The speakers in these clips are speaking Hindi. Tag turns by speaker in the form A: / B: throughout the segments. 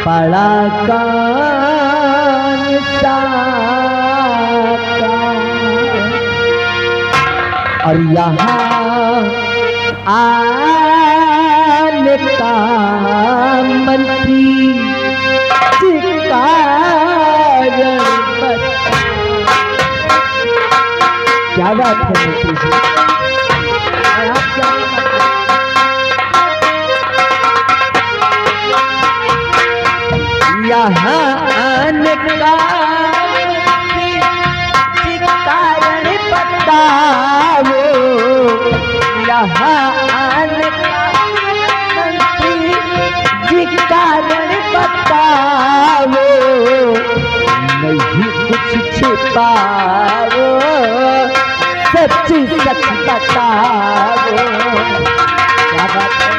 A: पड़ा कान साका और यहाँ आने का मंत्री क्या बात है मंत्री जी, यहाँ आने का कारण बताओ, यहाँ आने का मंत्री कारण बताओ, नहीं कुछ छिपाओ, सच सच बताओ। क्या बात है,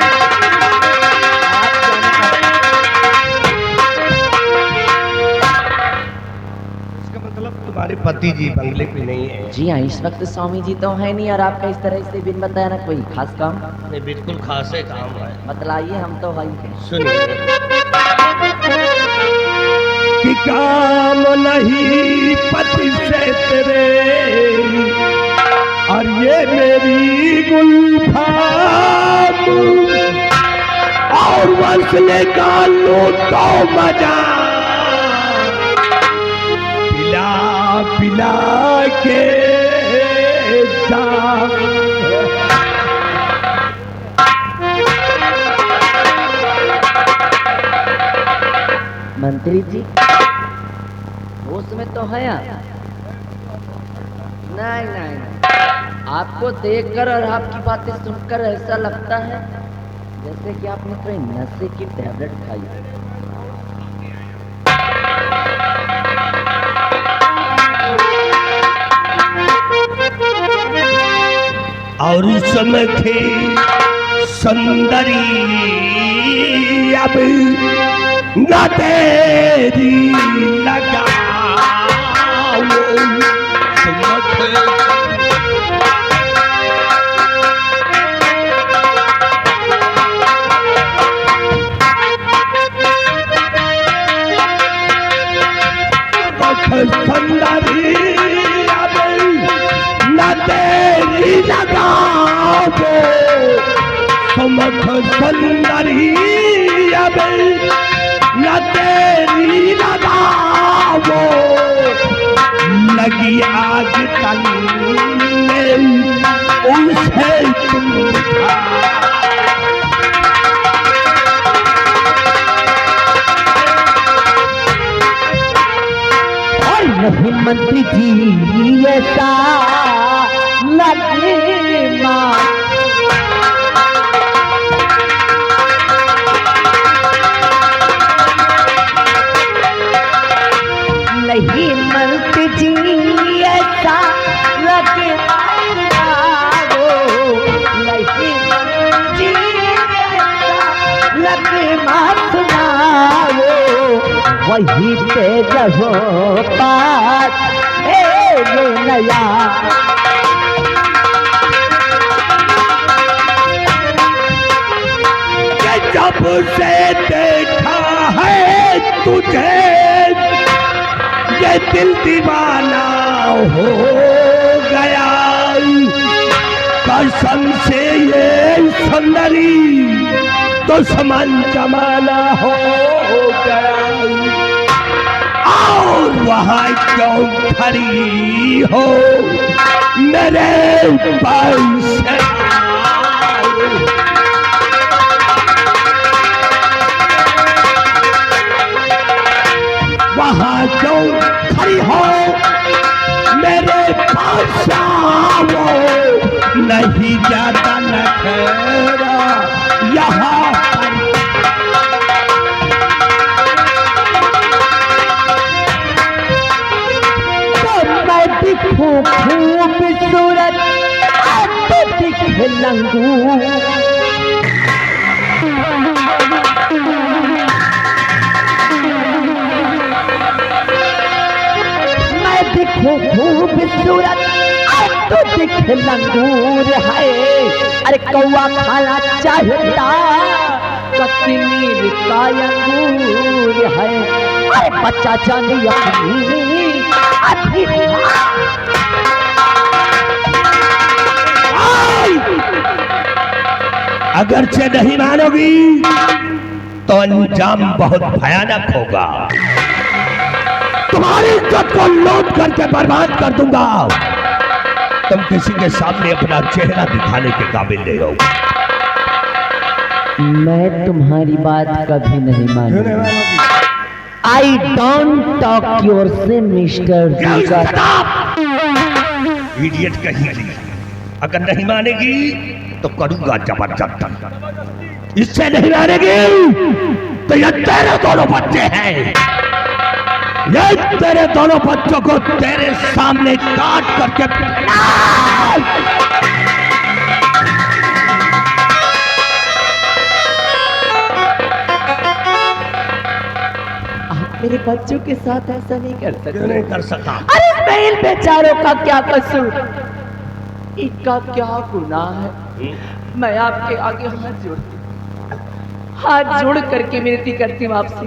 B: इसका मतलब तुम्हारे पति जी बंगले पे नहीं है?
A: जी हाँ, इस वक्त स्वामी जी तो है नहीं और आपका इस तरह से बिन बताया ना कोई खास काम?
B: नहीं, बिल्कुल खासे काम है।
A: बतलाइए, हम तो भाई हैं।
B: सुनिए कि काम नहीं पति से तेरे और ये मेरी गुल्फाम और वसले का लो तो मजा पिला पिला के जा।
A: मंत्री जी होश में तो है आप? नहीं नहीं, आपको देखकर और आपकी बातें सुनकर ऐसा लगता है जैसे कि आपने कोई नशे की टैबलेट खाई है।
B: और उस समय थे सुंदरी अब न तेरी लगाओ सुंदरी अब न तेरी लगाओ समख सुंदरी अब न तेरी लगाओ लगी आग तन में उसे तुम
A: नहीं मंत्री जी ऐसा लगे माँ, नहीं मंत्री जी ऐसा लगे मारो, नहीं मंत्री जी ऐसा लगे मार सुनाओ, वही पे रहो पास मेरे नया।
B: जब से देखा है तुझे ये दिल दीवाना हो गया, कसम से ये सुंदरी दुश्मन जमाना हो गया। और वहाँ क्यों खड़ी हो मेरे ऊपर से वहाँ क्यों खड़ी हो मेरे पास आओ, नहीं जाता नखरा यहाँ
A: तो मैं दिखूं खूबसूरत आप दिखे लंगू, खूबसूरत तो दिख लंगूर है, अरे कौआ खाना चाहता कश्मीर का अंगूर है, अरे बच्चा जाने अपनी अभी
B: अगरचे नहीं मानोगी तो अंजाम बहुत भयानक होगा। तुम्हारी इज्जत को लूट करके बर्बाद कर दूंगा। तुम किसी के सामने अपना चेहरा दिखाने के काबिल नहीं हो।
A: मैं तुम्हारी बात कभी नहीं मानूंगा। आई डोंट टॉक योर से मिस्टर।
B: इडियट कहीं, अगर नहीं मानेगी तो करूंगा जबरदस्त। इससे नहीं मानेगी तो ये तेरे दोनों बच्चे हैं, ये तेरे दोनों बच्चों को तेरे सामने काट करके
A: मेरे बच्चों के साथ ऐसा नहीं कर सकते।
B: क्यों नहीं कर सकता?
A: अरे इसमाइल बेचारों का क्या कसूर, इनका क्या गुनाह है? मैं आपके आगे हाथ जोड़ करके विनती करती हूँ आपसे,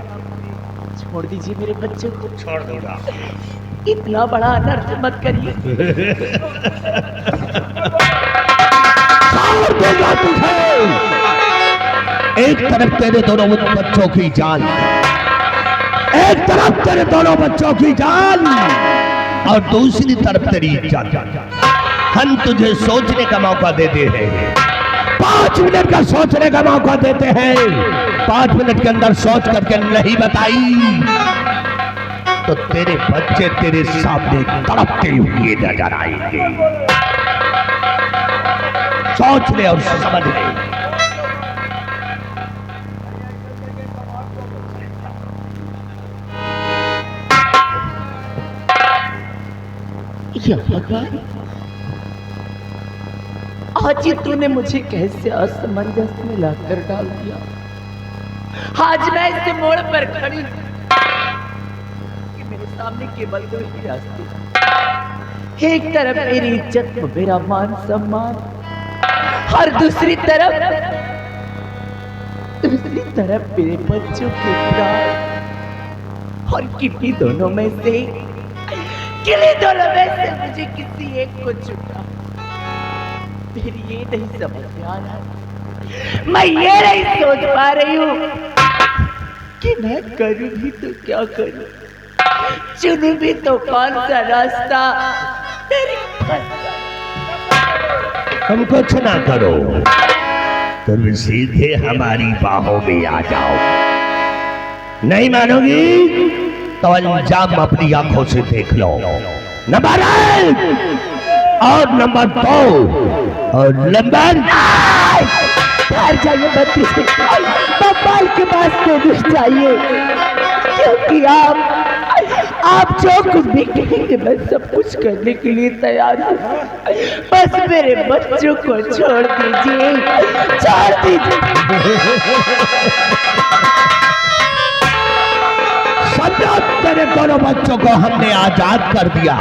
A: छोड़ दीजिए मेरे बच्चों को।
B: छोड़ दूंगा।
A: इतना बड़ा अनर्थ मत करिए।
B: छोड़ दूंगा तुझे। एक तरफ तेरे दोनों बच्चों की जान, एक तरफ तेरे दोनों बच्चों की जान और दूसरी तरफ तेरी इज्जत। हम तुझे सोचने का मौका देते हैं, 5 मिनट का सोचने का मौका देते हैं। 5 मिनट के अंदर सोच करके नहीं बताई तो तेरे बच्चे तेरे सामने तड़पते हुए नजर आएंगे। सोच ले और समझ ले।
A: या भगवान, आज ही तूने मुझे कैसे असमंजस में लाकर डाल दिया। आज मैं इस मोड़ पर खड़ी कि मेरे सामने केवल 2 ही रास्ते, एक तरफ मेरी इज्जत, मेरा मान सम्मान, और दूसरी तरफ मेरे बच्चों के प्यार। और किन्हीं दोनों में से मुझे किसी एक को चुना। मेरी ये नहीं समझ में आ रहा, मैं ये नहीं सोच पा रही हूँ कि मैं करूँ भी तो क्या करूँ, चुनूं भी तो कौन सा रास्ता।
B: तुम कुछ ना करो, तुम सीधे हमारी बाहों में आ जाओ। नहीं मानोगी तो अंजाम अपनी आंखों से देख लो। नंबर 1 और नंबर 2 और नंबर
A: जाइए बत्ती से बब्बाल के पास तो घुस जाइए, क्योंकि आप जो कुछ भी कहेंगे मैं सब कुछ करने के लिए तैयार हूँ। बस मेरे बच्चों को छोड़ दीजिए, छोड़ दीजिए।
B: तेरे दोनों बच्चों को हमने आजाद कर दिया।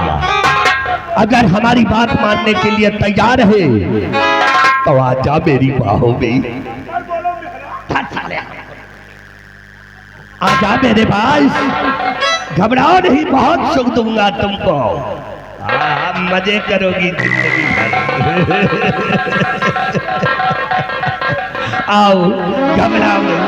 B: अगर हमारी बात मानने के लिए तैयार है तो आजा मेरी बाहों में, आजा मेरे पास। घबराओ नहीं, बहुत सुख दूंगा तुमको। मजे करोगी जिंदगी भर। आओ, घबराओ नहीं।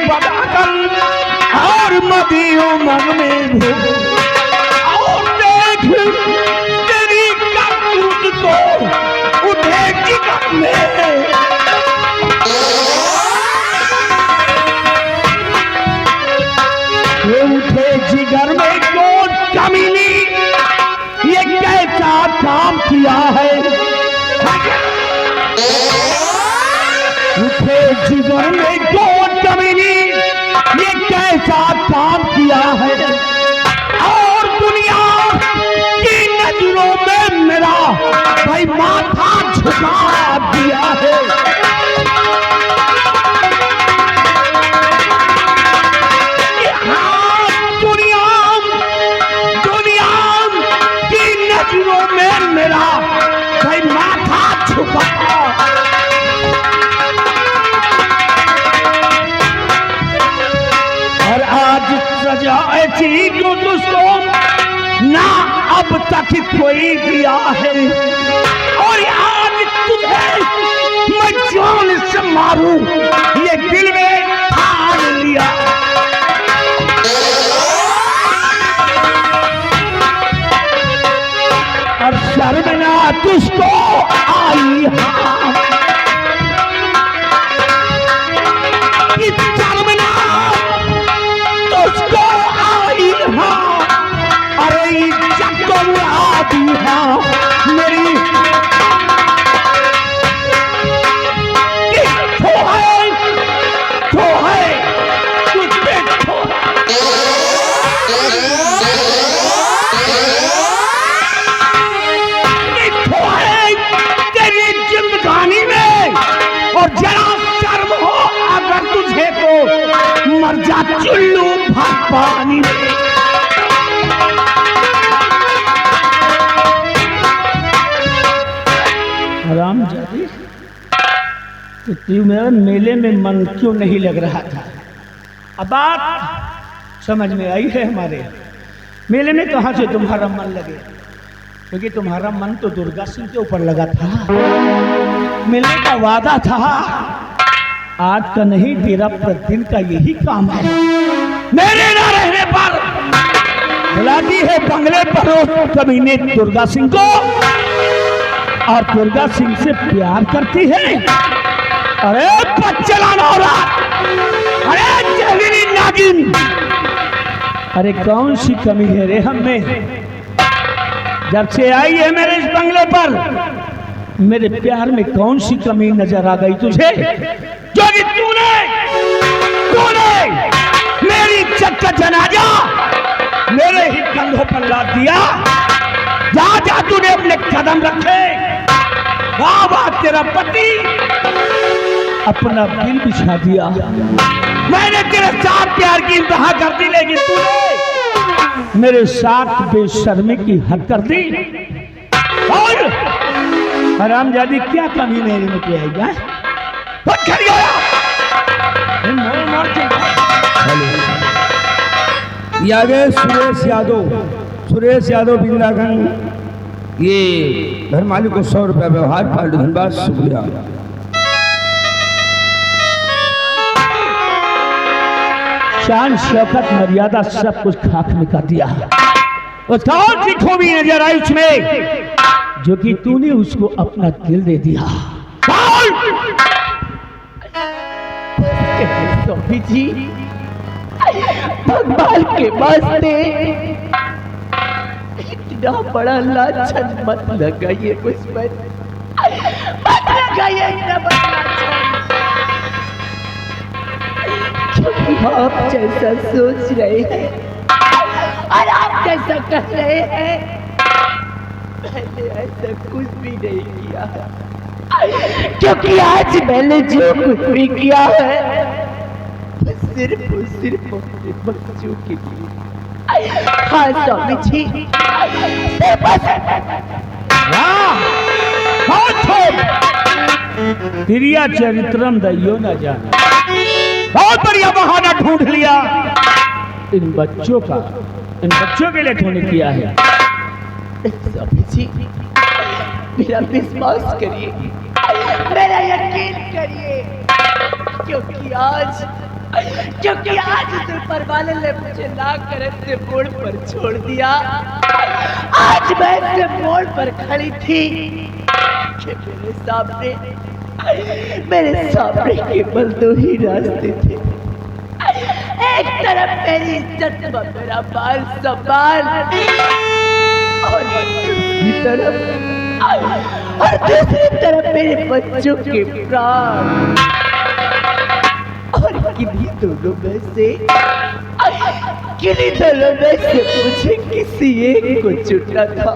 B: पटाकर और मदी उमंग में भूख और देख तेरी करतूत को उठे जिगर में ये उठे जिगर में कौन कमीनी ये कैसा काम किया है उठे जिगर में कौन कमीनी ये कैसा काम किया है और दुनिया की नजरों में मेरा भाई माथा झुका दिया है मेरा भाई माथा छुपा और आज सजा ऐसी जो तुझको ना अब तक कोई दिया है और आज तुझे मैं जान से मारूं ये दिल में ठान लिया और शर्मना तुझको आई शर्मना तुझको आई अरे चक्को आती मेरी तो है तुझ पे जिंदगानी में और जरा शर्म हो अगर तुझे तो मर जा चुल्लू पानी में आराम जाती तो तू मेरा मेले में मन क्यों नहीं लग रहा था अब बात समझ में आई है हमारे मेले में कहां से तुम्हारा मन लगे क्योंकि तुम्हारा मन तो दुर्गा सिंह के ऊपर लगा था मिलने का वादा था आज का नहीं तेरा प्रतिदिन का यही काम है मेरे ना रहने पर बुलाती है बंगले पर उस कमीने दुर्गा सिंह को और दुर्गा सिंह से प्यार करती है अरे बच्चला नौरा अरे जहरीली नागिन अरे कौन सी कमी है रे हम में जब से आई है मेरे इस बंगले पर मेरे प्यार में कौन सी कमी नजर आ गई तुझे जो कि तूने मेरी इज्जत का जनाजा मेरे ही कंधों पर लाद दिया जहां जहां तूने अपने कदम रखे वहां वहां तेरा पति अपना दिल बिछा दिया मैंने तेरे साथ प्यार की इंतहा कर दी लेकिन तूने मेरे साथ बेशर्मी की हद कर दी और हरामजादी क्या कमी मेरे में किया
C: यादव सुरेश यादव बिंदागंज ये घर मालिक को 100 रुपया व्यवहार पाल्टू धनबाद शुक्रिया
B: शान शौकत मर्यादा सब कुछ खाक में कर दिया और कौन सी खूबी नजर आई उसमें जो कि तूने उसको अपना दिल दे दिया
A: जी भगवान के वास्ते इतना बड़ा लाछन मत लगाइए कुछ मत लगाइए इतना बड़ा क्योंकि आप जैसा सोच रहे हैं और आप जैसा कर रहे हैं मैंने ऐसा कुछ भी नहीं किया है क्योंकि आज मैंने जो कुछ भी किया है सिर्फ अपने बच्चों के लिए हाँ स्वामी जी
B: प्रिया चरित्रम दैयो न जाने बहुत बढ़िया बहाना ढूंढ लिया इन बच्चों के लिए तूने किया है
A: स्वामी जी मेरा विश्वास करिए मेरा यकीन करिए क्योंकि आज क्योंकि आज उस ऊपर वाले ने मुझे ना कर से मोड़ पर छोड़ दिया। आज मैं इस मोड़ पर खड़ी थी कि मेरे सामने केवल दो ही रास्ते थे। एक तरफ मेरी इज्जत व मेरा मान सम्मान और दूसरी तरफ मेरे बच्चों के प्राण। और किन्हीं दोनों में से मुझे किसी एक को चुनना था।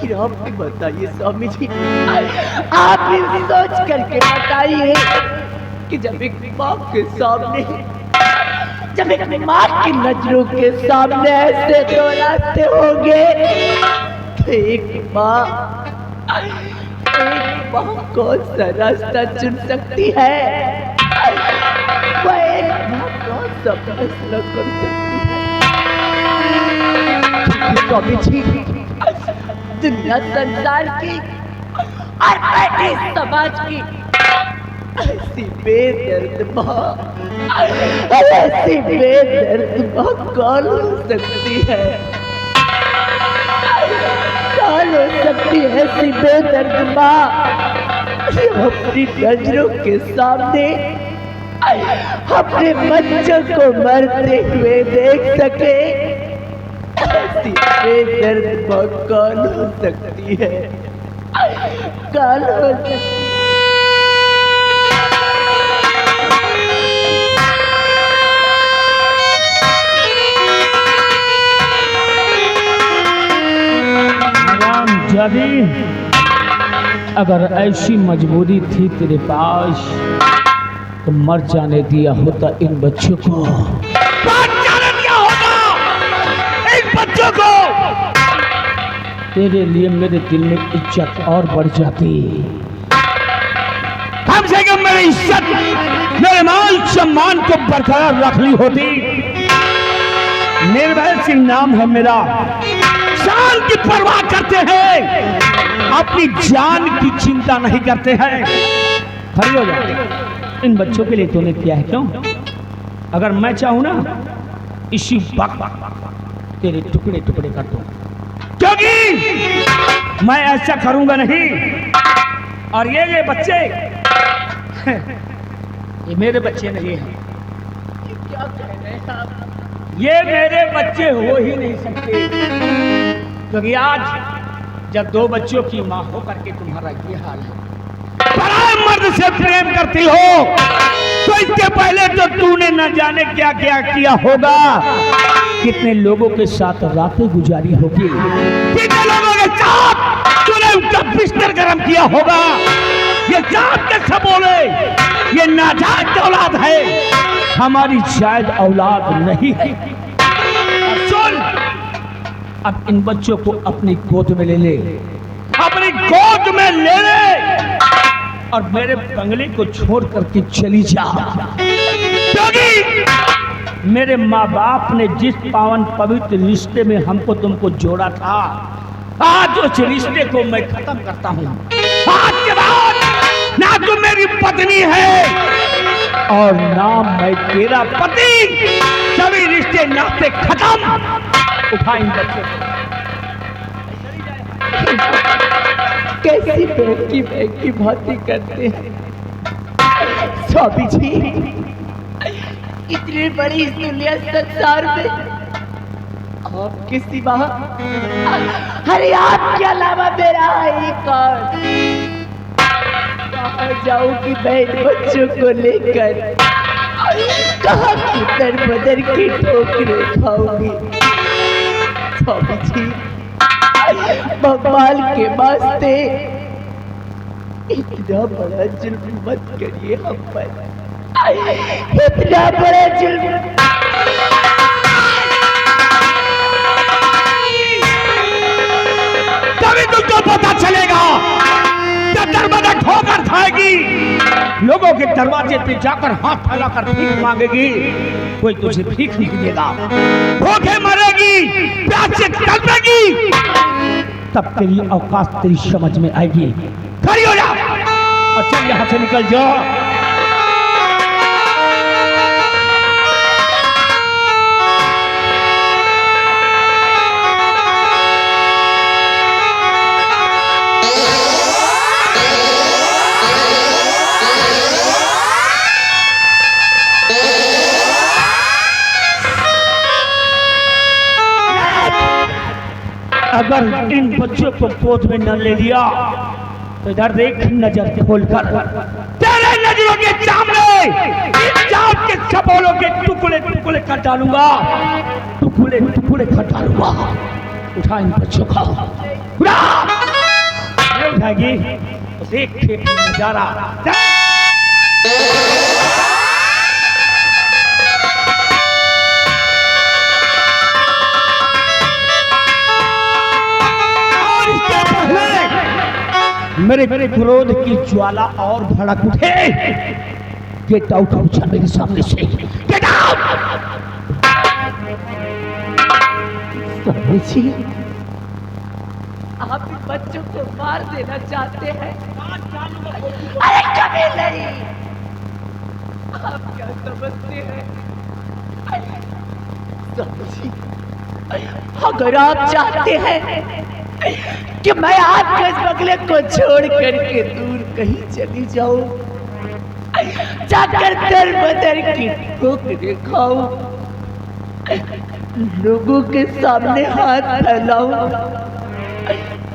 A: फिर आप भी बताइए स्वामी जी, आप भी सोच करके बताइए कि जब एक माँ के सामने, जब एक माँ की नजरों के सामने ऐसे दो रास्ते होंगे तो एक माँ कौन सा रास्ता चुन सकती है? वह एक माँ कौन सा फैसला कर सकती है? स्वामी जी, दुनिया संसार की और बैठे समाज की ऐसी बेदर्द माँ, ऐसी बेदर्द माँ कौन हो सकती है? कौन हो सकती है ऐसी बेदर्द माँ जो अपनी नजरों के सामने अपने बच्चों को मरते हुए देख सके? ऐसी बेदर्द माँ कौन हो सकती है? कौन हो सकती है?
C: यदि अगर ऐसी मजबूरी थी तेरे पास तो मर जाने दिया होता इन बच्चों को,
B: मर जाने दिया होता इन बच्चों को।
C: तेरे लिए मेरे दिल में इज्जत और बढ़ जाती।
B: कम से कम मेरी इज्जत, मेरे मान सम्मान को बरकरार रख ली होती।
C: निर्भय सिंह नाम है मेरा।
B: जान की परवाह करते हैं,
C: अपनी जान की चिंता नहीं करते हैं। खड़ी हो जा। इन बच्चों के लिए तूने किया है क्यों? अगर मैं चाहूं ना इसी वक्त तेरे टुकड़े टुकड़े कर दूं,
B: क्योंकि
C: मैं ऐसा करूंगा नहीं। और ये बच्चे ये मेरे बच्चे नहीं हैं।
A: क्या कह रहे हैं आप?
C: ये मेरे बच्चे हो ही नहीं सकते, क्योंकि आज जब दो बच्चों की मां हो करके तुम्हारा ये हाल है।
B: पराए मर्द से प्रेम करती हो तो इसके पहले तो तूने न जाने क्या क्या किया होगा।
C: कितने लोगों के साथ रातें गुजारी होगी,
B: कितने लोगों के साथ तूने उनका बिस्तर गर्म किया होगा। ये जात कैसे बोले, ये नाजायज औलाद है,
C: हमारी शायद औलाद नहीं है। और सुन, अब इन बच्चों को अपनी गोद में ले ले,
B: अपनी गोद में ले ले
C: और मेरे बंगले को छोड़ करके चली जा।
B: क्योंकि
C: मेरे माँ बाप ने जिस पावन पवित्र रिश्ते में हमको तुमको जोड़ा था, आज उस रिश्ते को मैं खत्म करता हूँ।
B: आज के बाद ना तू मेरी पत्नी है
C: और ना मैं तेरा
B: पति। सभी रिश्ते नाते खत्म।
C: उठा इन बच्चों को।
A: कैसी बहकी बातें करते हैं स्वामी जी। इतनी बड़ी दुनिया संसार में आपके सिवा, अरे आपके अलावा मेरा है कौन? कहाँ जाऊंगी मैं इन बच्चों को लेकर? कहाँ की दर बदर की ठोकरें खाऊंगी? स्वामी जी, भगवान के वास्ते इतना बड़ा जुल्म मत करिए हम पर। इतना बड़ा जुल्म।
B: तभी तुमको पता चलेगा जब दरवाजा ठोकर खाएगी,
C: लोगों के दरवाजे पे जाकर हाथ फैलाकर भीख मांगेगी, कोई तुझे भीख नहीं देगा।
B: भूखे मरेगी, प्यास से तड़पेगी,
C: तब तेरी औकात तेरी समझ में आएगी।
B: खड़ी हो जा
C: और चल यहाँ से निकल जा। अगर इन बच्चों को गोद में न ले लिया तो इधर देख, नजर खोलकर तेरे नजरों के सामने इन जात के सबोलों के टुकड़े टुकड़े कर डालूंगा, टुकड़े टुकड़े कर डालूंगा। उठा इन बच्चों का, उठा। नहीं उठाएगी तो देख खेत में नजारा। मेरे क्रोध की ज्वाला और भड़क उठे। गेट आउट हो जा मेरे सामने से, गेट आउट।
A: स्वामी जी, आप इन बच्चों को मार देना चाहते हैं? अरे कभी नहीं। आप क्या समझते हैं? स्वामी जी, अगर आप चाहते हैं कि मैं आपके इस बंगले को छोड़ करके दूर कहीं चली जाऊं, जाकर दर बदर की ठोकरें खाऊं, लोगों के सामने हाथ फैलाऊं,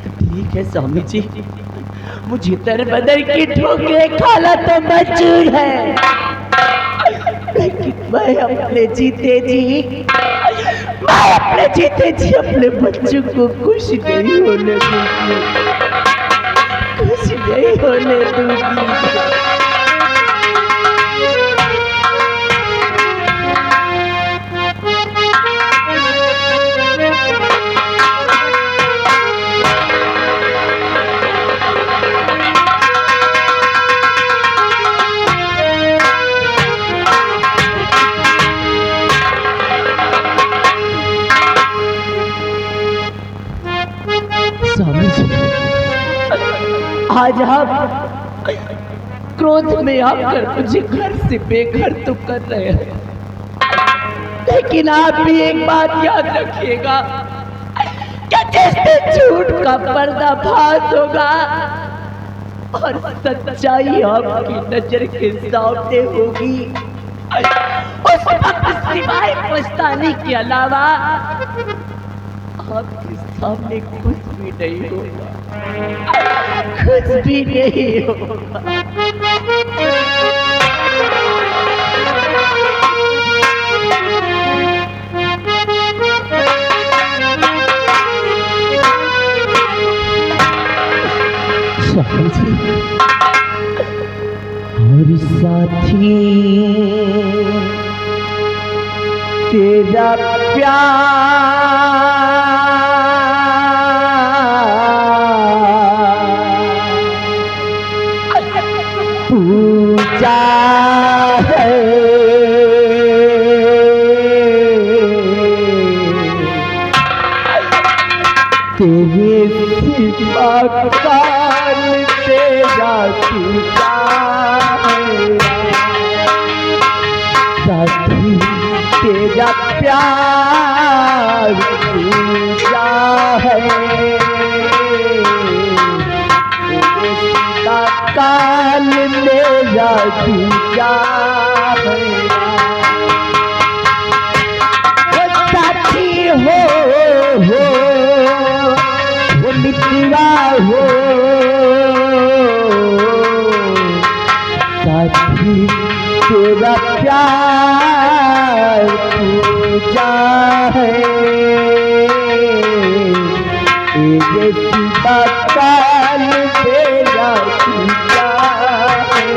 A: तो ठीक है स्वामी जी, मुझे दर बदर की ठोकरें खाना तो मंजूर है, लेकिन मैं अपने जीते जी अपने बच्चों को खुश नहीं होने दूंगी, खुश नहीं होने दूंगी। स्वामी जी, आज आप क्रोध में आकर मुझे घर से बेघर तो कर रहे हैं, लेकिन आप भी एक बात याद रखिएगा कि जिस दिन झूठ का पर्दाफाश होगा और सच्चाई आपकी नजर के सामने होगी, उस वक्त सिवाय पछताने के अलावा आपके सामने कुछ भी नहीं होगा, कुछ भी नहीं होगा। स्वामी जी, और साथी तेरा प्यार पूजा है, तेरे सिवा काल तेरा पूजा है, साथी तेरा प्यार पूजा है, तेरे सिवा काल मेरा पूजा है। साथी हो वो मित्रवा हो, साथी तेरा प्यार पूजा है, तेरे सिवा काल तेरा पूजा है।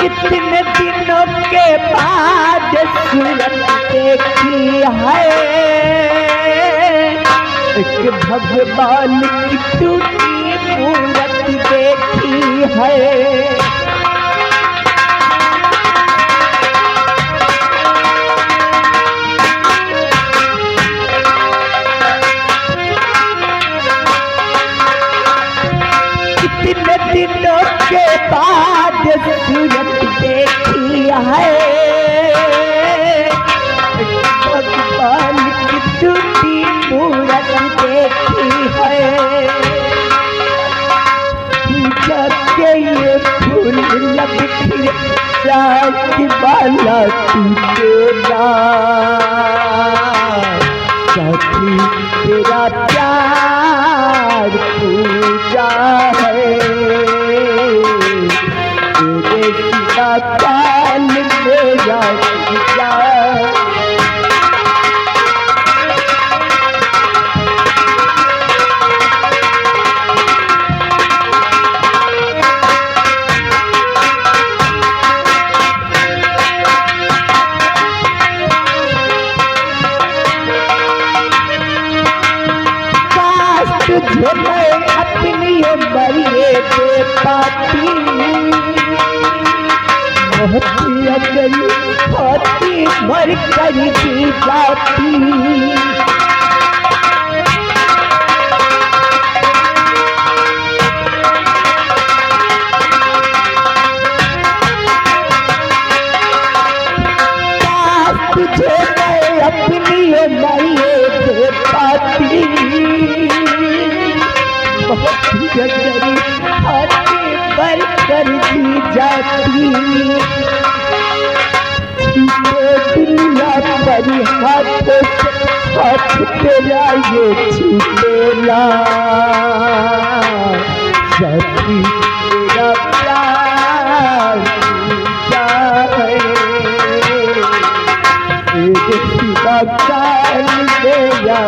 A: कितने दिनों के बाद सूरत देखी है, एक भगवान की टूटी मूरत देखी है, कितने की बाला टूटेगा साथी तेरा प्यार पूजा है तेरे सिवा काल मेरा पूजा तुझे मैं अपनी उम्रिए दे पाती होती अगर होती मर कर दी जाती तुझे मैं अपनी उम्रिए दे पाती बहुत गरी हाथी पर कर दी जाती दुनिया पर हाथ तेरा ये छूटेला साथी तेरा प्यार क्या है तेरे सिवा काल मेरा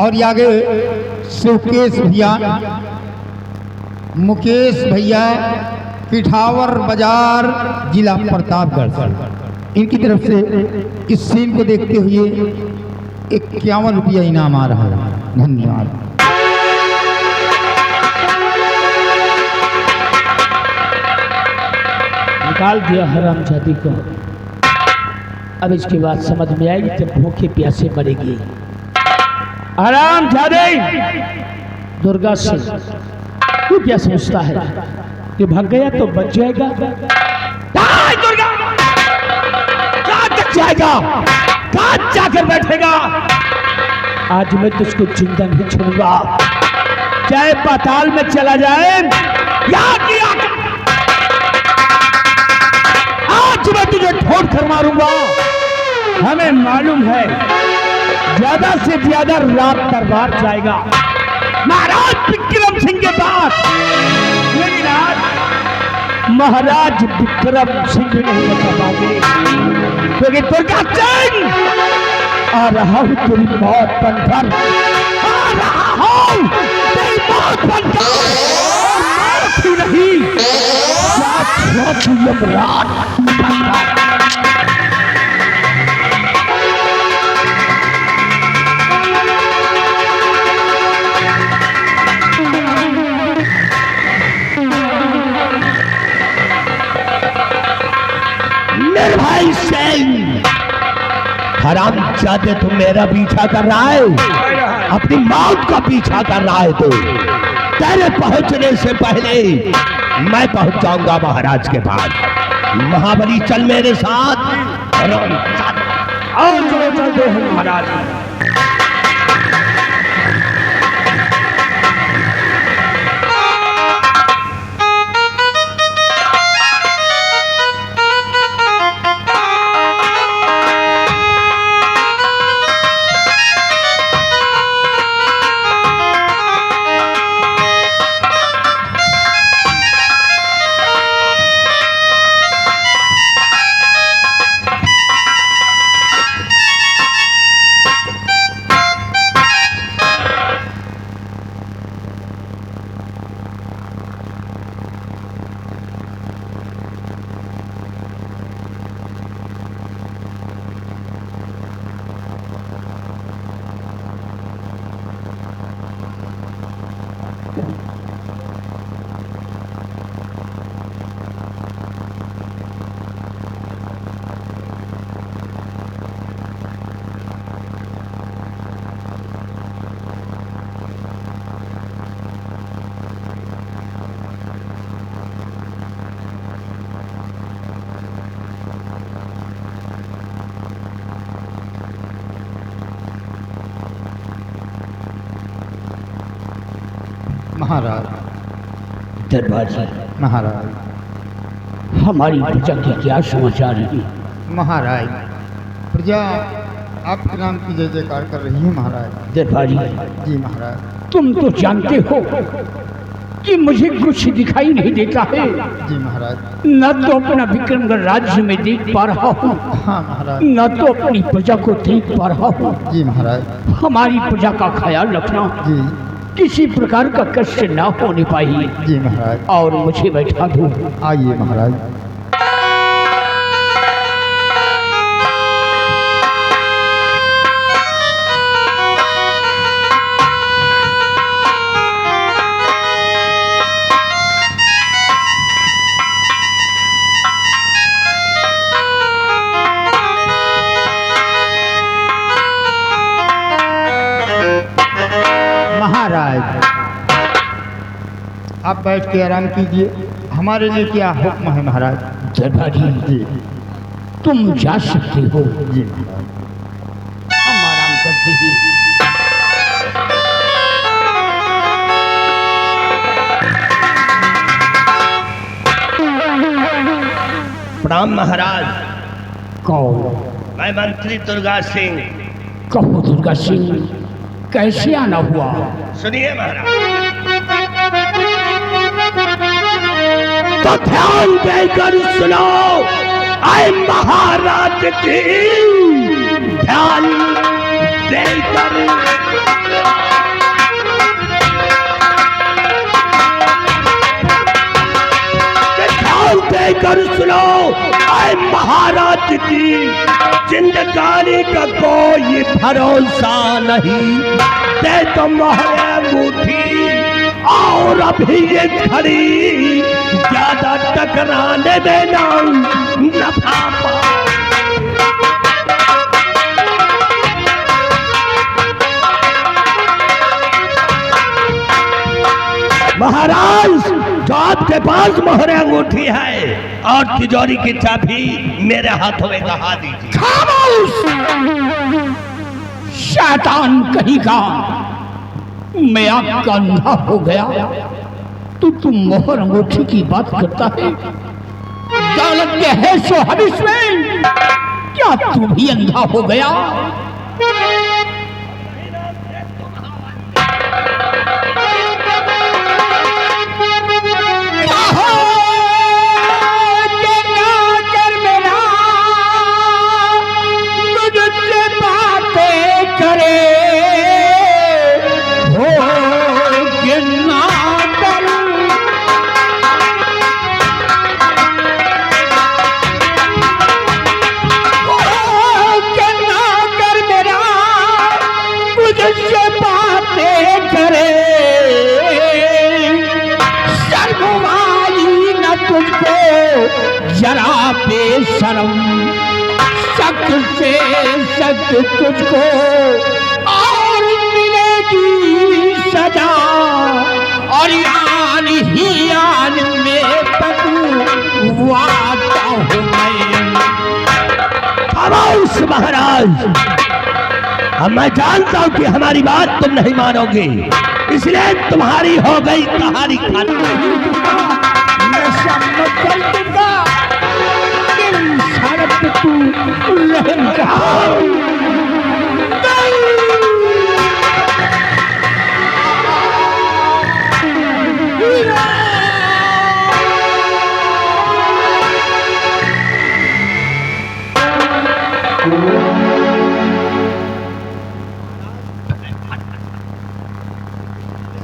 D: और ये आगे सुकेश भैया, मुकेश भैया, पिठावर बाजार, जिला प्रतापगढ़, इनकी तरफ से इस सीन को देखते हुए 51 रुपया इनाम आ रहा है। धन्यवाद।
C: निकाल दिया हरामजादी को। अब इसके बाद समझ में आएगी जब भूखे प्यासे मरेगी। हरामजादी दुर्गा सिंह, तू क्या समझता है कि भाग गया तो बच जाएगा? दुर्गा कहाँ तक जाएगा, कहाँ जाकर बैठेगा? आज मैं तुझको जिंदा नहीं छोड़ूंगा, चाहे पाताल में चला जाए या किया आज मैं तुझे ठोक कर मारूंगा। हमें मालूम है ज्यादा से ज्यादा रात दरबार जाएगा महाराज विक्रम सिंह के पास, लेकिन आज महाराज विक्रम सिंह नहीं बता पाएंगे क्योंकि दुर्गा सिंह आ रहा हूं तेरी मौत बनकर, आ रहा हूं तेरी मौत बनकर। मौत ही नहीं यमराज।
B: निर्भय सिंह, हरामजादे, तुम मेरा पीछा कर रहा है, अपनी मौत का पीछा कर रहा है। तो तेरे पहुंचने से पहले मैं पहुंच जाऊंगा महाराज के पास। महाबली चल मेरे साथ।
C: और चलो चलते हैं महाराज।
D: महाराज।
A: दरबार जी,
D: महाराज।
A: हमारी प्रजा के क्या समाचार है?
D: महाराज, प्रजा आपके नाम की जय जयकार कर रही है महाराज।
A: दरबार जी,
D: जी महाराज।
C: तुम तो जानते हो कि मुझे कुछ दिखाई नहीं देता है,
D: जी महाराज।
C: न तो अपना विक्रमगढ़ राज्य में देख पा रहा हूँ,
D: हाँ महाराज।
C: न तो अपनी प्रजा को देख पा रहा हूँ।
D: जी महाराज।
C: हमारी प्रजा का ख्याल रखना,
D: जी
C: किसी प्रकार का कष्ट न होने पाए।
D: जी महाराज।
C: और मुझे बैठा दो।
D: आइए महाराज। महाराज, आप बैठ के आराम कीजिए। हमारे लिए क्या हुक्म है महाराज?
C: दरबार जी,
D: जी
C: तुम जा सकते हो,
D: जी महाराज।
C: हम आराम करते हैं।
B: प्रणाम महाराज।
C: कौन?
B: मैं मंत्री दुर्गा सिंह।
C: कहो दुर्गा सिंह, कैसे आना हुआ?
B: सुनिए महाराज।
A: तो ध्यान देकर सुनो, आए महाराज की ध्यान देकर। ध्यान देकर सुनो, आए महाराज की जिंदगानी का कोई भरोसा नहीं। दे तो मोहर अंगूठी और अभी ये घड़ी ज्यादा टकराने देना नफा पा। महाराज, जो आपके पास मोहर अंगूठी है और तिजोरी की चाबी मेरे हाथों में दहा दीजिए।
C: खामोश! शैतान कहीं का, मैं आपका अंधा हो गया तो तुम मोहर अंगूठी की बात करता है? दौलत के है सो हविष में क्या तू भी अंधा हो गया? जरा बेशरम, सख्त से सख्त तुझको और मिलेगी सजा, और यान ही यान में पटुवाता हूँ मैं।
A: खामोश महाराज, अब मैं जानता हूँ कि हमारी बात तुम नहीं मानोगे, इसलिए तुम्हारी हो गई कहानी खाना।
C: नशा मत कर दूंगा, तेरी शरत तू रहम कहा।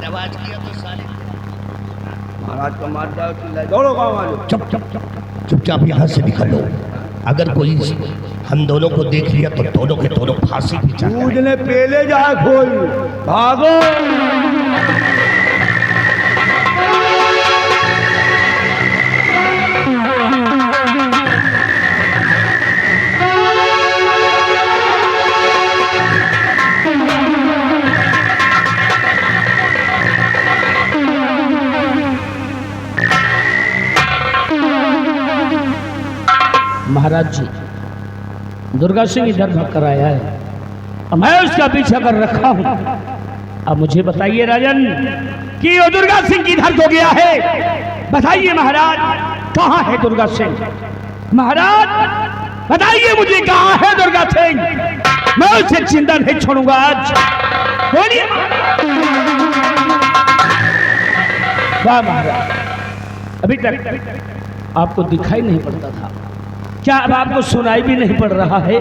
B: आवाज किया तो साले
C: महाराज को मार जाओ, दौड़ो गाँव वाले।
A: चुपचाप यहाँ से निकल लो। अगर कोई हम दोनों को देख लिया तो दोनों के दोनों फांसी भी चढ़ जाएंगे।
C: कूदने पेले जाए कोई, भागो। महाराज जी, दुर्गा सिंह इधर भक्कर आया है, अब मैं उसका पीछा कर रखा हूं। अब मुझे बताइए राजन, कि ये दुर्गा सिंह किधर को गया है। बताइए महाराज, कहाँ है दुर्गा सिंह? महाराज बताइए मुझे, कहाँ है दुर्गा सिंह? मैं उसे जिंदा नहीं छोड़ूंगा आज। बोलिए वाह महाराज, अभी तक आपको दिखाई नहीं पड़ता था क्या? अब आपको सुनाई भी नहीं पड़ रहा है?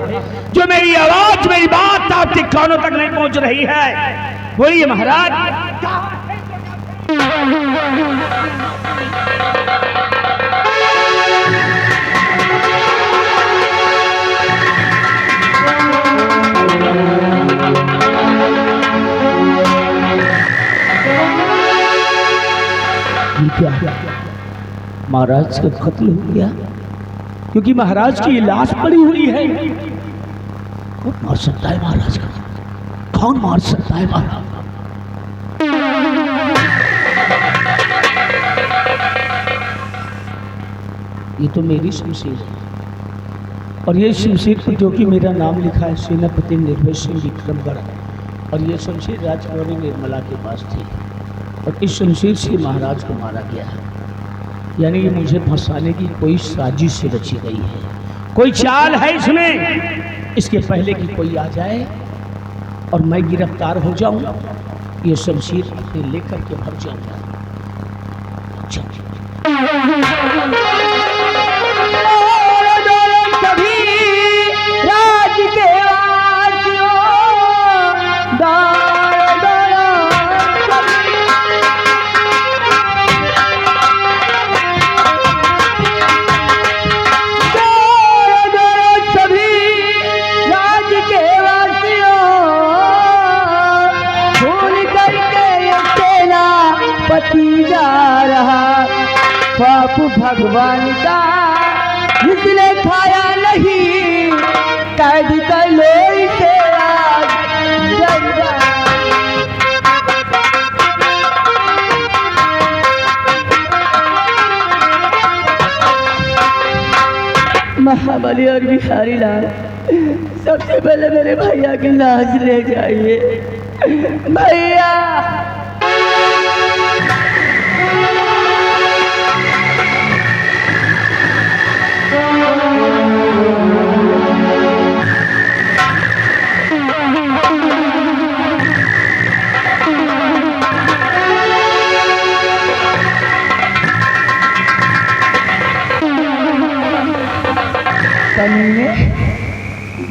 C: जो मेरी आवाज, मेरी बात आपके कानों तक नहीं पहुंच रही है? बोलिए महाराज। क्या महाराज का कत्ल हो गया? क्योंकि महाराज की लाश पड़ी हुई है। कौन मार सकता है महाराज का? कौन मार सकता है महाराज? ये तो मेरी शमशीर है, और ये शमशीर पर जो कि मेरा नाम लिखा है सेनापति निर्भय सिंह विक्रमगढ़, और ये शमशीर राजकुमारी निर्मला के पास थी, और इस शमशीर से महाराज को मारा गया है। यानी ये मुझे फंसाने की कोई साजिश से रची गई है, कोई चाल है इसमें। इसके पहले कि कोई आ जाए और मैं गिरफ्तार हो जाऊं, ये शमशीर लेकर के भर जाऊंगा।
A: पाप भगवान का जिसने खाया नहीं, कैद कर लो इसे आज जल्दा। महाबली और बिहारी लाल, सबसे पहले मेरे भैया की लाश ले जाइए। भैया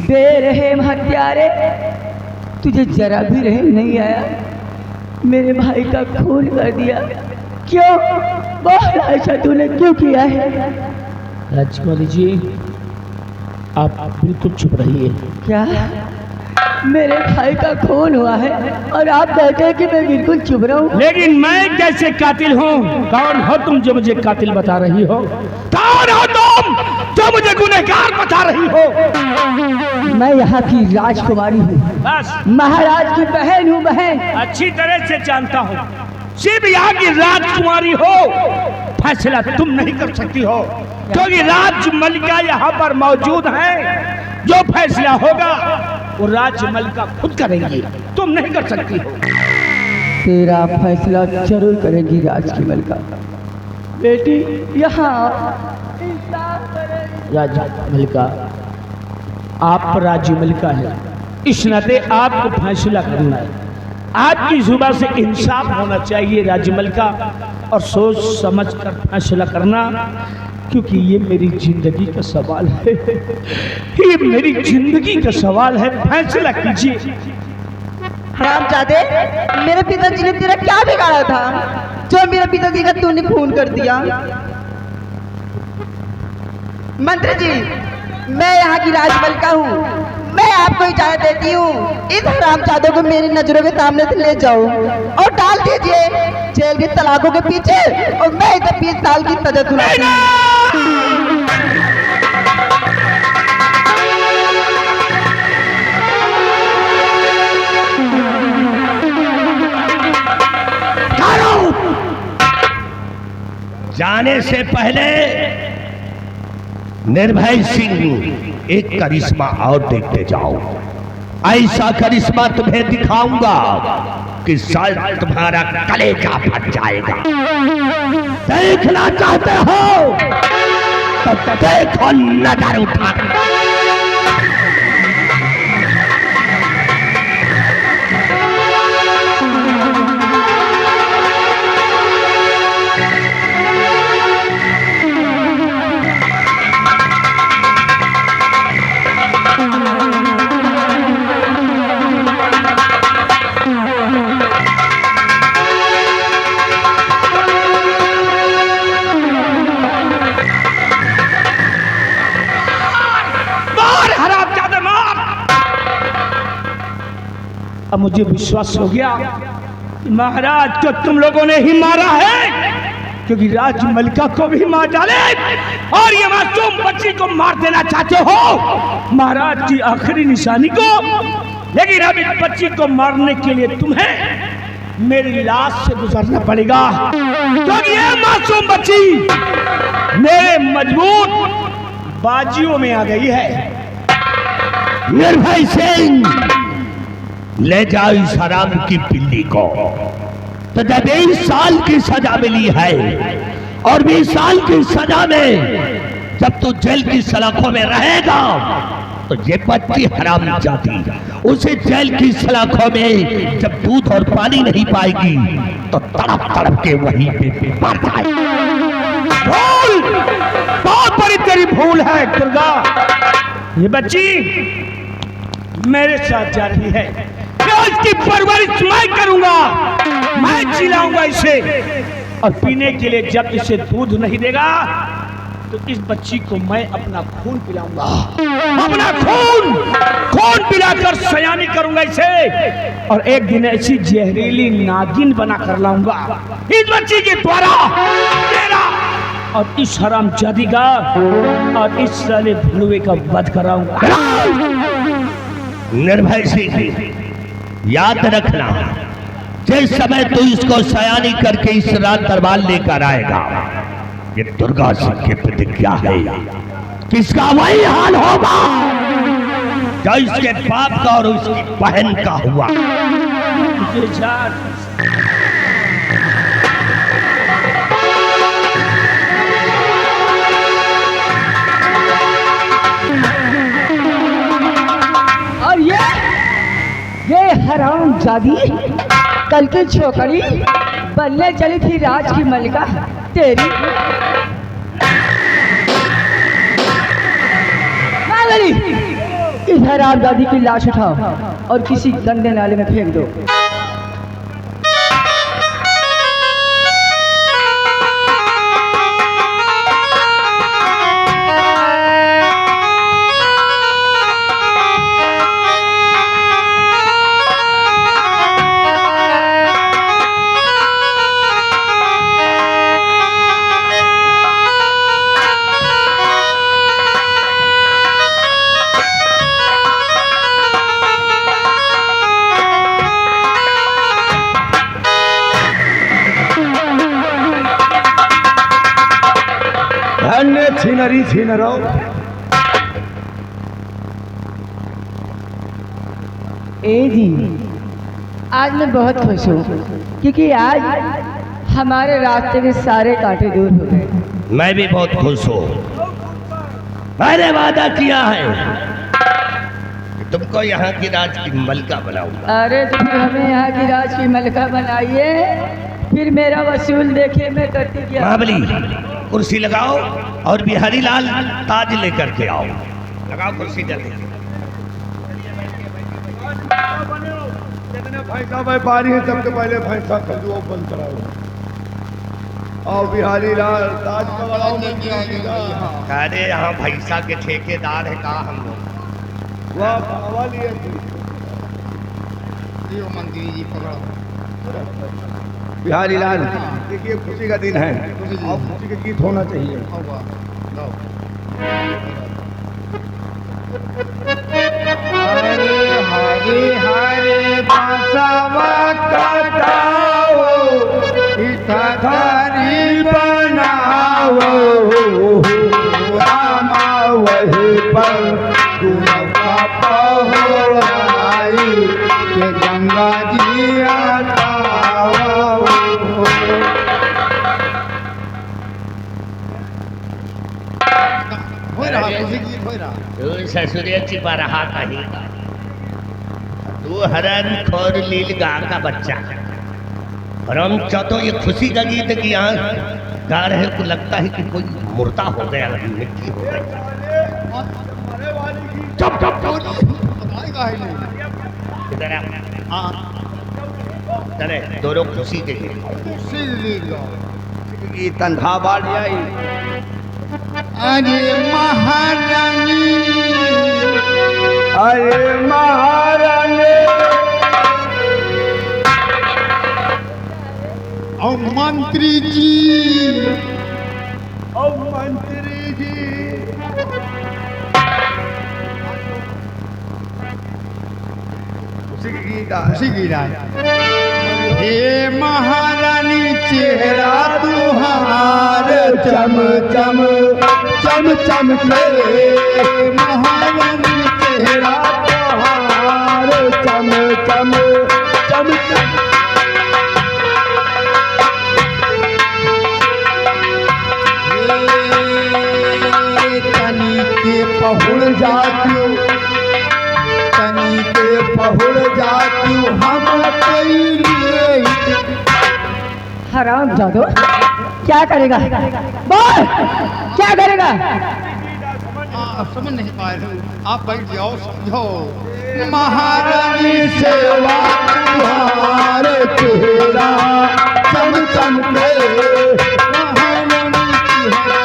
A: बेरहम हत्यारे, तुझे जरा भी रहम नहीं आया? मेरे भाई का खून कर दिया। क्यों? बहुत ऐसा तूने क्यों किया है?
C: राजकुमारी जी, आप बिल्कुल चुप रहिए।
A: क्या मेरे भाई का खून हुआ है और आप कहते हैं कि मैं बिल्कुल चुप रहूं?
C: लेकिन मैं कैसे कातिल हूँ? कौन हो तुम जो मुझे कातिल बता रही हो? कौन हो तुम जो मुझे गुनहगार बता रही हो?
A: मैं यहाँ की राजकुमारी हूँ,
C: बस
A: महाराज की बहन हूँ। बहन
C: अच्छी तरह से जानता हूँ, सिर्फ यहाँ की राजकुमारी हो, फैसला तुम नहीं कर सकती हो, क्योंकि राजमलिका यहाँ पर मौजूद है। जो फैसला होगा वो राजमलिका खुद करेंगी, तुम नहीं कर सकती हो।
A: तेरा फैसला जरूर करेगी राजमलिका। बेटी यहाँ
C: राजमलिका, आप राजमलिका है, इस नाते आपको फैसला करना है। आपकी जुबान से इंसाफ होना चाहिए राजमलिका, और सोच समझ कर फैसला करना, क्योंकि ये मेरी जिंदगी का सवाल है। ये मेरी जिंदगी का सवाल है, फैसला कीजिए।
E: हरामजादे, मेरे पिताजी ने तेरा क्या बिगाड़ा था जो मेरे पिताजी का तूने खून कर दिया? मंत्री जी, मैं यहाँ की राजमलिका हूँ, मैं आपको इजाजत देती हूँ, इस हरामजादों को मेरी नजरों के सामने से ले जाओ और डाल दीजिए जेल के तलाकों के पीछे, और मैं इधर 20 साल की सजा सुनाऊंगी।
B: जाने से पहले निर्भय सिंह एक करिश्मा और देखते जाओ। ऐसा करिश्मा तुम्हें दिखाऊंगा कि शायद तुम्हारा कलेजा फट जाएगा। देखना चाहते हो तो देखो नजर उठा।
C: अब मुझे विश्वास हो गया कि महाराज को तुम लोगों ने ही मारा है, क्योंकि राजमलिका को भी मार डाले और ये मासूम बच्ची को मार देना चाहते हो महाराज की आखिरी निशानी को। लेकिन अब इस बच्ची को मारने के लिए तुम्हें मेरी लाश से गुजरना पड़ेगा, क्योंकि ये मासूम बच्ची मेरे मजबूत बाजियों में आ गई है।
B: निर्भय सिंह, ले जाओ इस हराम की पिल्ली को। तो जब 20 साल की सजा मिली है और 20 साल की सजा में जब तू जेल की सलाखों में रहेगा तो ये बच्ची हराम जाती उसे जेल की सलाखों में जब दूध और पानी नहीं पाएगी तो तड़प तड़प के वहीं पे मर जाएगी।
C: भूल, बहुत बड़ी तेरी भूल है दुर्गा। ये बच्ची मेरे साथ जा रही है, इसकी परवरिश मैं करूंगा, मैं खिलाऊंगा इसे, और पीने के लिए जब इसे दूध नहीं देगा तो इस बच्ची को मैं अपना खून पिलाऊंगा, अपना खून पिलाकर सयानी करूंगा इसे, और एक दिन ऐसी जहरीली नागिन बना कर लाऊंगा इस बच्ची के द्वारा तेरा और इस हरामजादी का और इस साले भुलवे का वध कराऊंगा।
B: निर्भय सिंह, याद रखना, जिस समय तू इसको सयानी करके इस रात दरबार लेकर आएगा, ये दुर्गा सिंह की प्रतिज्ञा है, किसका वही हाल होगा जो इसके बाप का और उसकी बहन का हुआ।
A: और ये हराम जादी कल की छोकरी बनने चली थी राज की मलिका तेरी। इस हराम दादी की लाश उठाओ और किसी गंदे नाले में फेंक दो।
C: छीनरी छीनरो
A: ए जी, आज मैं बहुत खुश हूँ क्योंकि आज हमारे रास्ते के सारे कांटे दूर हो गए।
B: मैं भी बहुत खुश हूँ। मैंने वादा किया है कि तुमको यहाँ की राज की मलिका बनाऊंगा।
A: अरे तो फिर हमें यहाँ की राज की मलिका बनाइए, फिर मेरा वसूल देखिए मैं करती क्या।
B: महाबली, कुर्सी लगाओ और बिहारी लाल ताज लेकर के आओ। लगाओ कुर्सी जल्दी।
F: जितने भैंसा व्यापारी हैं सबसे पहले भैंसा खरीदो बंद कराओ। और बिहारी लाल ताज का लगाओ।
B: अरे यहाँ भैंसा के ठेकेदार है कहा हम लोग।
F: वाह पावा लिए
D: मंत्री जी पकड़ो।
F: बिहारी लाल, देखिए खुशी का दिन है और खुशी के गीत होना चाहिए।
D: हरे हरे हरे बांसवा कटाओ, इठारी बनाओ, रामा वही पर तुमका पहुँचाई के गंगा जी आता। हो रहा खुशी की हो रहा
B: तू ससुरे चिपा रहा कहीं तू हरन खोर लील गा का बच्चा और हम चाहते ये खुशी का गीत कि यहाँ गा रहे को लगता है कि कोई मुर्दा हो गया मिट्टी हो गई चुप चुप
D: बताएगा ही नहीं
B: इधर आ।
D: हाँ
B: चले दोनों खुशी के गीत
D: खुशी ली लो
F: ये तंधा बाढ़ आई
D: अरे महारानी
F: अरे महारानी
D: और मंत्री जी
F: और मंत्री जी उसी की गीत है।
D: खुशी की राय हे महारानी चेहरा तुहार चम चम चम चम के महारानी चेहरा तुहार चम चम चम चम हे तनी के पहुड़ जाती तनी के पहुड़ जाती हम कई
A: हराम जादो क्या करेगा बोल क्या करेगा
D: समझ नहीं पाए हो आप बैठ जाओ समझो महारानी सेवा तुम्हार चेहरा चम चम के महारानी चेहरा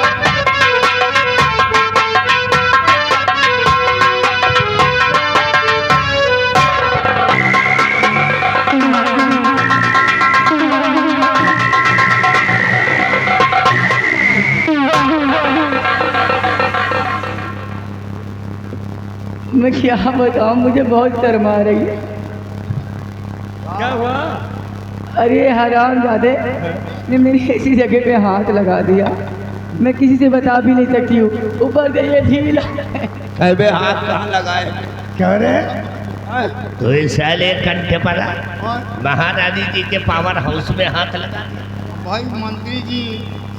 A: मैं क्या बताऊं मुझे बहुत शर्म आ रही है
C: क्या हुआ?
A: अरे हराम जादे ने मेरी ऐसी जगह पे हाथ लगा दिया मैं किसी से बता भी नहीं सकती हूँ ऊपर से ये ढीला
F: कहबे हाथ कहाँ लगाए
D: क्या रे
B: तो इस साले कंठे पर महारानी जी के पावर हाउस में हाथ लगा
D: भाई मंत्री जी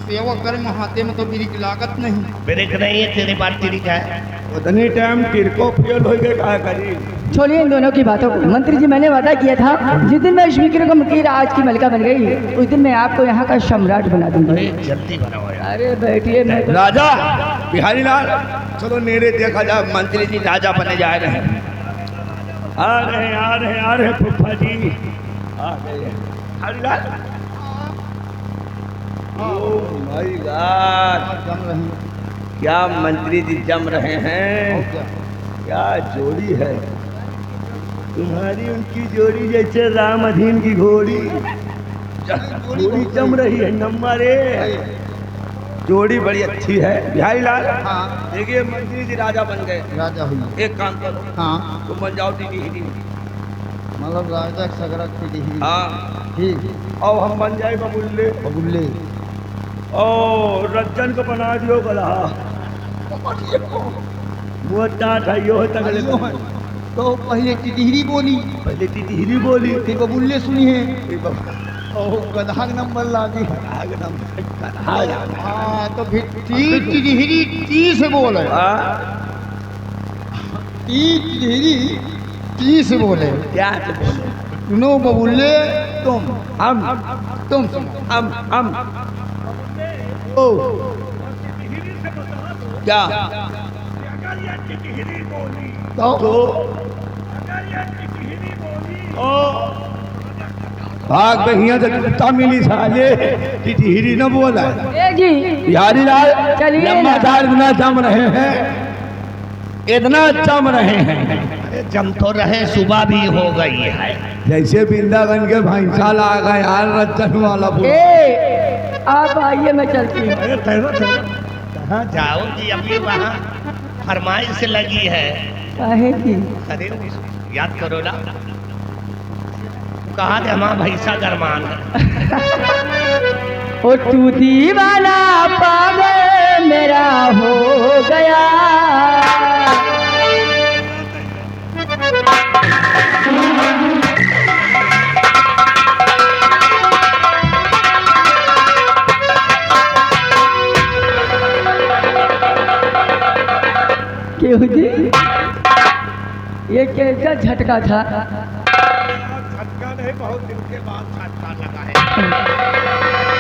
D: सेवा कर में हाथे में तो मेरी की लागत नहीं
B: ब्रेक नहीं है तेरे पास तेरी का है
F: उतनी टाइम तिरको फेल हो गए कहा करी
A: छोड़िए इन दोनों की बातों को मंत्री जी मैंने वादा किया था जिस दिन मैं विक्रम को मुकीर आज की मलिका बन गई उस दिन मैं आपको यहाँ का सम्राट बना दूंगी
B: जल्दी बनाओ यार
A: अरे बैठिए मैं तो
F: राजा बिहारी लाल चलो नेरे देखा जाए मंत्री जी राजा बने जा रहे हैं
C: आ रहे हैं फूफा जी
F: आ गए बिहारी लाल ओह माय गॉड
D: जम रही
F: क्या मंत्री जी जम रहे हैं क्या जोड़ी है तुम्हारी उनकी जोड़ी जैसे राम अधीन की घोड़ी जोड़ी जम रही है नंबर एक जोड़ी बड़ी अच्छी है बिहारी लाल
D: हाँ
F: देखिए मंत्री जी राजा बन गए
D: राजा हुई
F: एक काम करो
D: हाँ
F: तुम बन जाओ टीडी हिडी
D: मतलब राजा सगरा की
F: हाँ
D: ठीक
F: और हम बन जाए बबुल्ले
D: बबुल्ले
F: और रज्जन को बना दियो गला मोटा था यो तगड़े
D: तो पहले टिटहरी बोली
F: पहले टीडी बोली
D: फिर बबुल्ले सुनी है
F: फिर
D: और गधा नंबर लागी
F: आग नाम
D: हाँ तो फिर टिटहरी टी से बोले टिटहरी टी से बोले
F: क्या से बोले
D: सुनो बबुल्ले तुम तुम सुनो
F: हम ओ क्या
D: तो
F: भाग बहिया से कुत्ता मिली साले टिटहरी न बोला
A: ए जी
F: बिहारी लाल
A: चलिए ना।
F: लम्बादार इतना जम रहे हैं इतना जम रहे हैं
B: जम तो रहे सुबह भी हो गई है
F: जैसे वृंदावन के भैंसा ला गए यार रचन वाला
A: ए आप आइए मैं चलती हूँ
F: अरे ठहरो
B: कहाँ जाओ जी अभी वहाँ फरमाइश लगी है
A: काहे की
B: अरे याद करो ना कहा थे हमारा भैंसा गरमान
A: ओ तू दीवाना पागल मेरा हो गया देव जी, ये कैसा झटका था?
B: झटका नहीं, बहुत दिन के बाद झटका लगा है।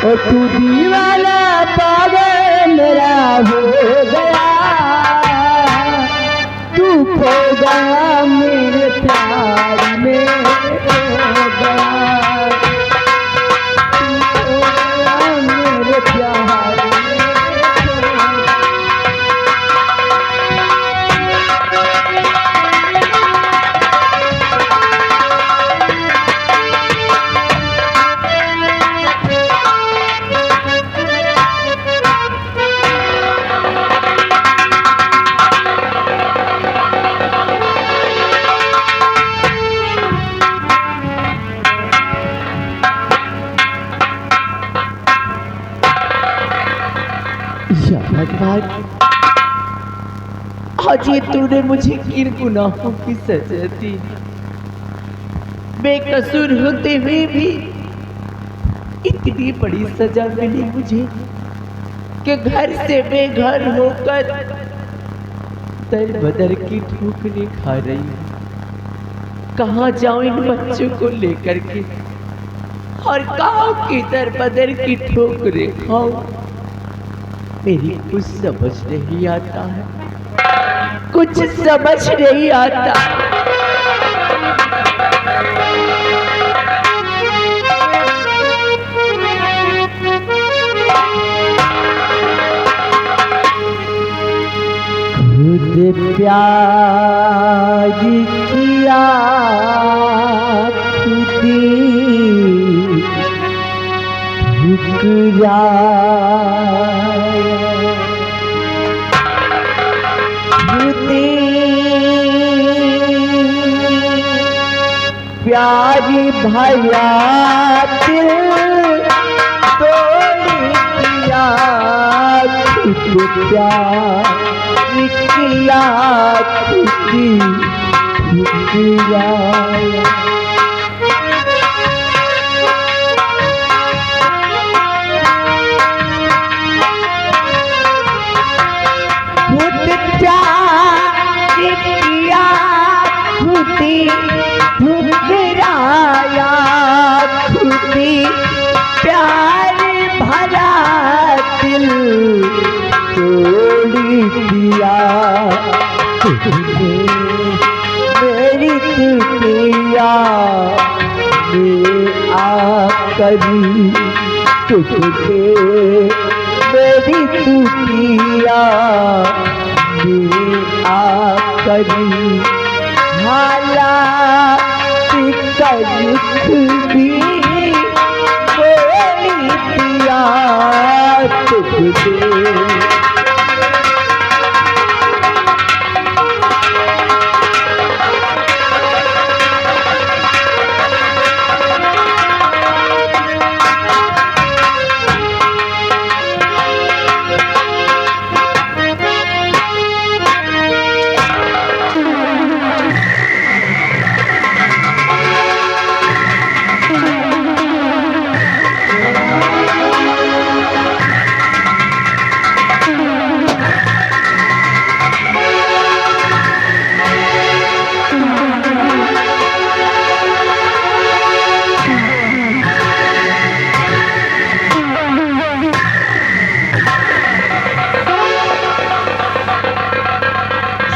A: ओ तू दीवाना पागल मेरा हो गया, तू खो गया मेरे प्यार में हो गया, तू खो गया मेरे प्यार में। भगवान, आज ये तूने मुझे किन गुनाहों की सजा दी? बेकसूर होते हुए भी इतनी बड़ी सजा मिली मुझे कि घर से बेघर होकर दर बदर की ठोकरें खा रही हूँ। कहाँ जाऊं इन बच्चों को लेकर के और कहाँ की दर बदर की ठोकरें खाऊं? मेरी कुछ समझ नहीं आता है, कुछ समझ नहीं आता। खुद प्यार किया खुद ठुकराया, प्यारी भया दिल तोड़ दिया, खुद प्यार किया खुद ठुकराया। खुद प्यार किया खुद ठुकराया, खुद प्यार भरा दिल तोड़ दिया, तुझे मेरी तुझिया में आकर तुझे मेरी तुझिया में आकर हालात का दुख भी बोल दिया तुझे।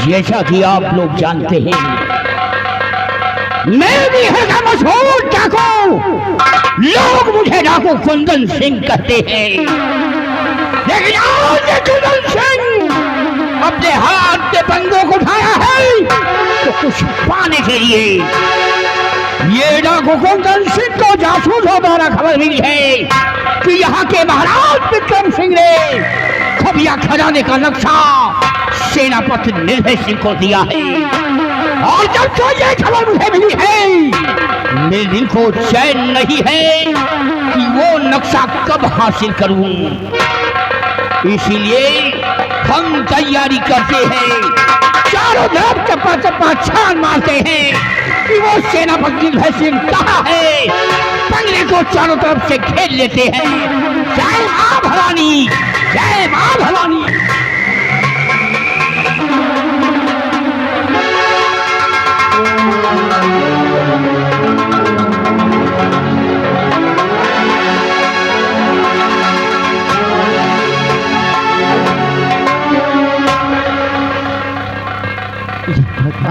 C: जैसा कि आप लोग जानते हैं, मैं भी है मशहूर डाकू। लोग मुझे डाकू कुंदन सिंह कहते हैं, लेकिन आज ये कुंदन सिंह अपने हाथ के बंदों को उठाया है तो कुछ पाने के लिए। ये डाकू कुंदन सिंह को जासूसों द्वारा खबर मिली है कि यहाँ के महाराज विक्रम सिंह ने खबिया खजाने का नक्शा सेनापति निर्भय सिंह को दिया है। और जब से ये खबर मुझे मिली है, मेरे दिल को चैन नहीं है कि वो नक्शा कब हासिल करूं। इसीलिए हम तैयारी करते हैं, चारों तरफ चप्पा चप्पा छान मारते हैं कि वो सेनापति निर्भय सिंह कहाँ है। बंगले को चारों तरफ से घेर लेते हैं। जय मां भवानी, जय मां भवानी।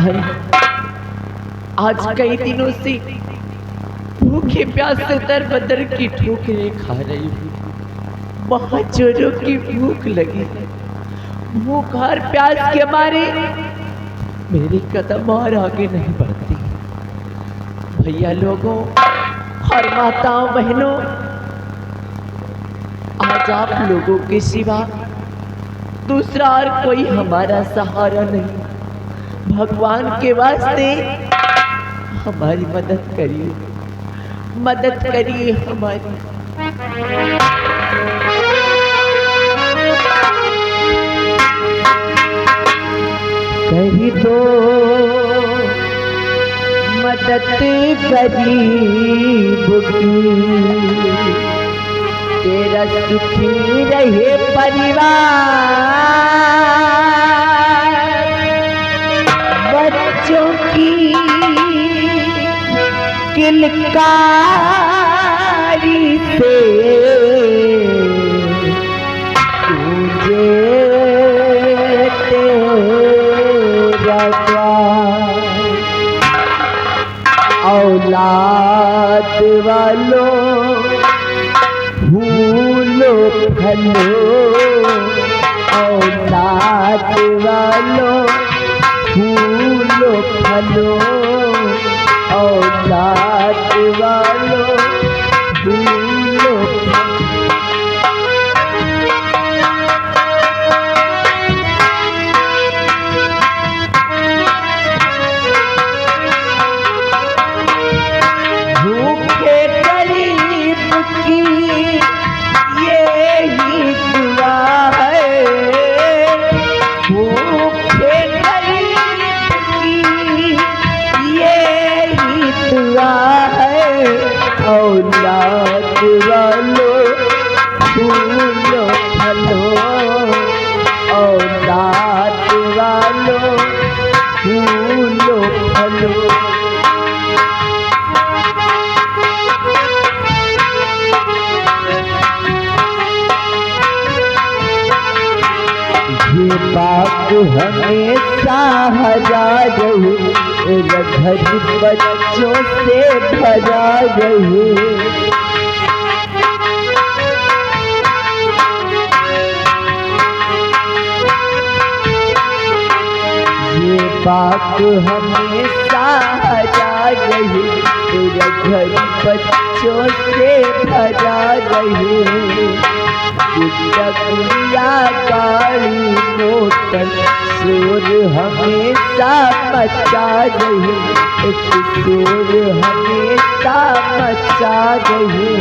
A: भाई आज कई दिनों से भूखे प्यास से दर बदर की ठोकरें खा रही हूँ। बहुत जोरों की भूख लगी है। भूख और प्यास के मारे मेरे कदम और आगे नहीं बढ़ती। भैया लोगों और माताओं बहनों, आज आप लोगों के सिवा दूसरा और कोई हमारा सहारा नहीं। भगवान के वास्ते हमारी मदद करिए, मदद करिए हमारी। कही दो मदद गरीब की, तेरा सुखी रहे परिवार। बच्चों की किलकारी से तुझे तेरा प्यार। औलाद वालों फूलो फलो, औलाद वालों फूलो फलो, औलाद वालों फूलो फलो। भूखे गरीब की यही दुआ है, भूखे गरीब की यही दुआ है। औलाद वालों फूलो फलो, औलाद वालों फूलो फलो। ये बात हमेशा हरा रहे, घर बच्चों से भरा रहे। ये बात हमेशा हरा रहे, घर बच्चों से भरा रहे। गुड़िया गाड़ी मोटर शोर हमेशा मचा रहे, शोर हमेशा मचा रहे।